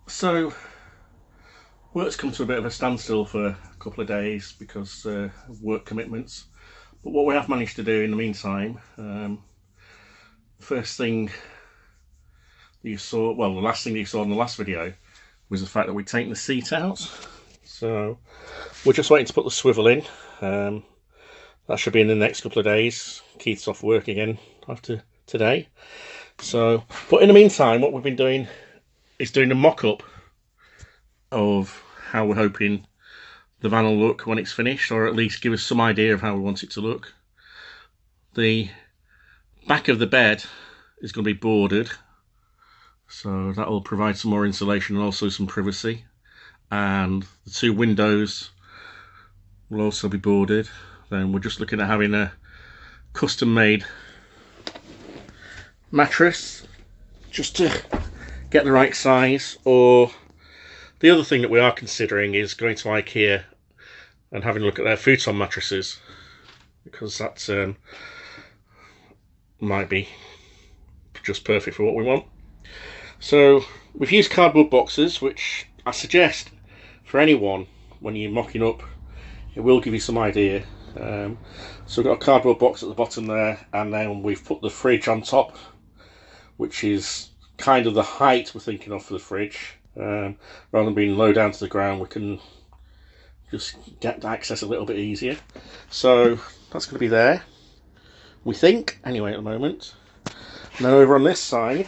So, work's come to a bit of a standstill for a couple of days because of work commitments. But what we have managed to do in the meantime, the first thing that you saw, well, the last thing that you saw in the last video was the fact that we'd taken the seat out. So, we're just waiting to put the swivel in. That should be in the next couple of days. Keith's off work again after today. So, but in the meantime, what we've been doing is doing a mock-up of how we're hoping the van will look when it's finished, or at least give us some idea of how we want it to look. The back of the bed is going to be boarded, so that will provide some more insulation and also some privacy. And the two windows will also be boarded. Then we're just looking at having a custom made mattress just to get the right size. Or the other thing that we are considering is going to IKEA and having a look at their futon mattresses, because that might be just perfect for what we want. So we've used cardboard boxes, which I suggest for anyone when you're mocking up, it will give you some idea. So we've got a cardboard box at the bottom there, and then we've put the fridge on top, which is kind of the height we're thinking of for the fridge. Rather than being low down to the ground, we can just get access a little bit easier. So that's going to be there, we think, anyway, at the moment. And then over on this side,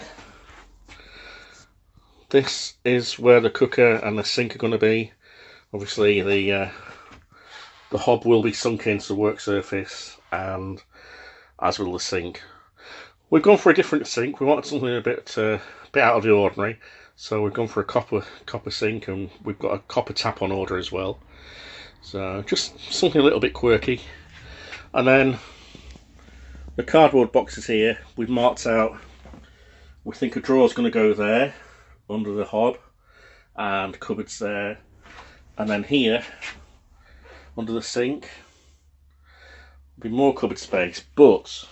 this is where the cooker and the sink are going to be. Obviously the hob will be sunk into the work surface, and as will the sink. We've gone for a different sink. We wanted something a bit out of the ordinary, so we've gone for a copper sink, and we've got a copper tap on order as well. So just something a little bit quirky. And then the cardboard boxes here, we've marked out. We think a drawer's going to go there under the hob, and cupboards there, and then here under the sink will be more cupboard space. But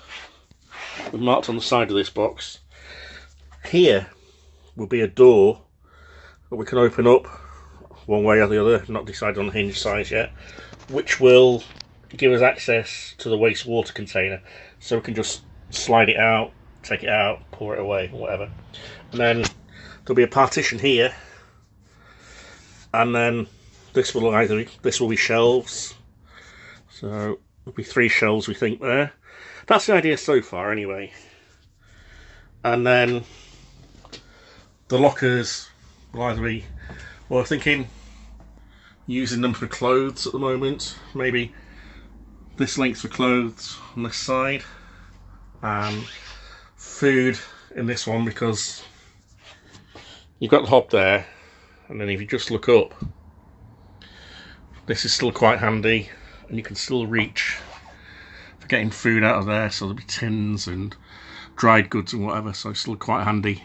we've marked on the side of this box here will be a door that we can open up one way or the other, not decided on the hinge size yet, which will give us access to the wastewater container, so we can just slide it out, take it out, pour it away, whatever. And then there'll be a partition here, and then this will be shelves. So there'll be 3 shelves, we think, there. That's the idea so far, anyway. And then the lockers will either be, well, I'm thinking using them for clothes at the moment. Maybe this length for clothes on this side, and food in this one, because you've got the hob there, and then if you just look up, this is still quite handy, and you can still reach for getting food out of there. So there'll be tins and dried goods and whatever, so it's still quite a handy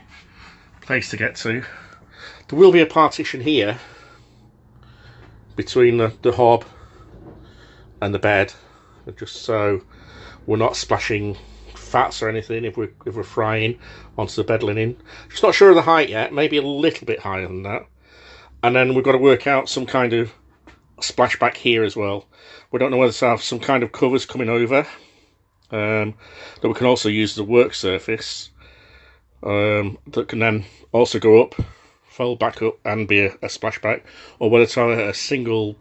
place to get to. There will be a partition here between the hob and the bed, just so we're not splashing fats or anything if we're frying onto the bed linen. Just not sure of the height yet, maybe a little bit higher than that. And then we've got to work out some kind of splashback here as well. We don't know whether to have some kind of covers coming over that we can also use as a work surface, that can then also go up, fold back up and be a splashback, or whether to have a single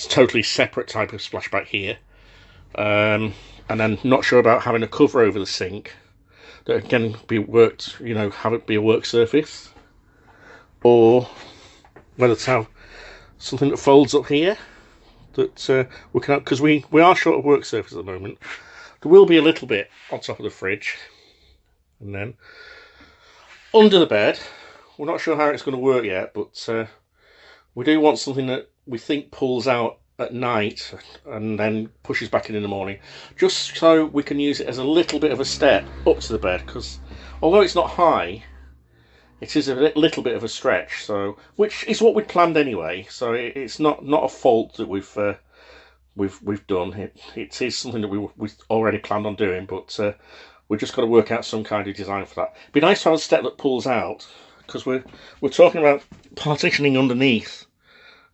totally separate type of splashback here. And then not sure about having a cover over the sink that can be worked, have it be a work surface, or whether to have something that folds up here that we can, because we are short of work surface at the moment. There will be a little bit on top of the fridge, and then under the bed, we're not sure how it's going to work yet, but we do want something that we think pulls out at night and then pushes back in the morning, just so we can use it as a little bit of a step up to the bed, because although it's not high, it is a little bit of a stretch, so which is what we'd planned anyway. So it's not a fault that we've done. It is something that we already planned on doing, but we've just got to work out some kind of design for that. It'd be nice to have a step that pulls out, because we're talking about partitioning underneath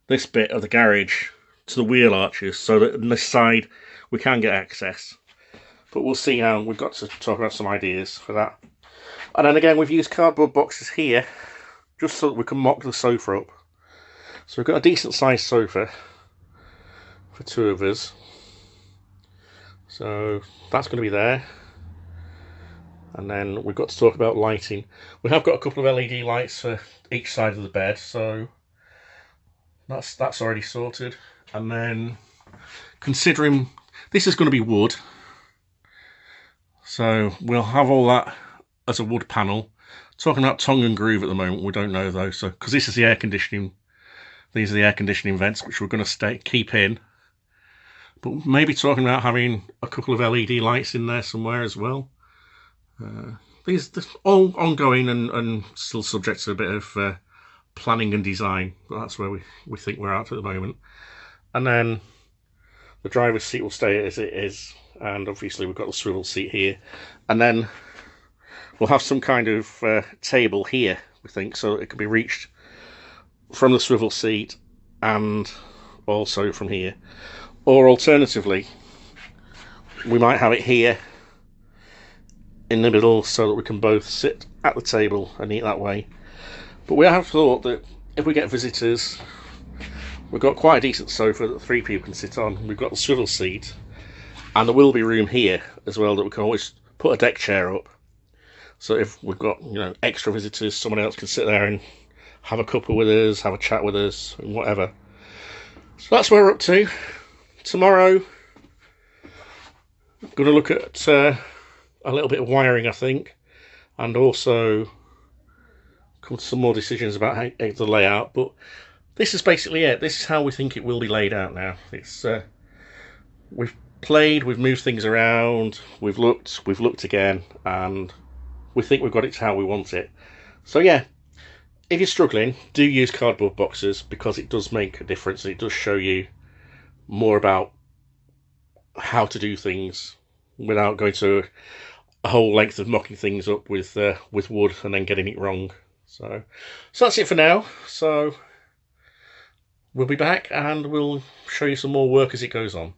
this bit of the garage to the wheel arches, so that on this side we can get access. But we'll see how. We've got to talk about some ideas for that. And then again, we've used cardboard boxes here just so that we can mock the sofa up. So we've got a decent sized sofa for two of us. So that's going to be there. And then we've got to talk about lighting. We have got a couple of LED lights for each side of the bed, so that's already sorted. And then, considering this is going to be wood, so we'll have all that as a wood panel. Talking about tongue and groove at the moment, we don't know though. So because this is the air conditioning, these are the air conditioning vents which we're going to keep in. But maybe talking about having a couple of LED lights in there somewhere as well. These all ongoing and still subject to a bit of planning and design, but that's where we think we're at the moment. And then the driver's seat will stay as it is, and obviously we've got the swivel seat here, and then we'll have some kind of table here, we think, so it can be reached from the swivel seat and also from here. Or alternatively, we might have it here in the middle so that we can both sit at the table and eat that way. But we have thought that if we get visitors, we've got quite a decent sofa that three people can sit on. We've got the swivel seat, and there will be room here as well that we can always put a deck chair up. So if we've got, you know, extra visitors, someone else can sit there and have a cuppa with us, have a chat with us, and whatever. So that's where we're up to. Tomorrow, I'm going to look at a little bit of wiring, I think, and also come to some more decisions about the layout. But this is basically it. This is how we think it will be laid out now. It's we've played, we've moved things around, we've looked again, and we think we've got it to how we want it. So yeah, if you're struggling, do use cardboard boxes, because it does make a difference. It does show you more about how to do things without going to a whole length of mocking things up with wood and then getting it wrong. So that's it for now. So we'll be back and we'll show you some more work as it goes on.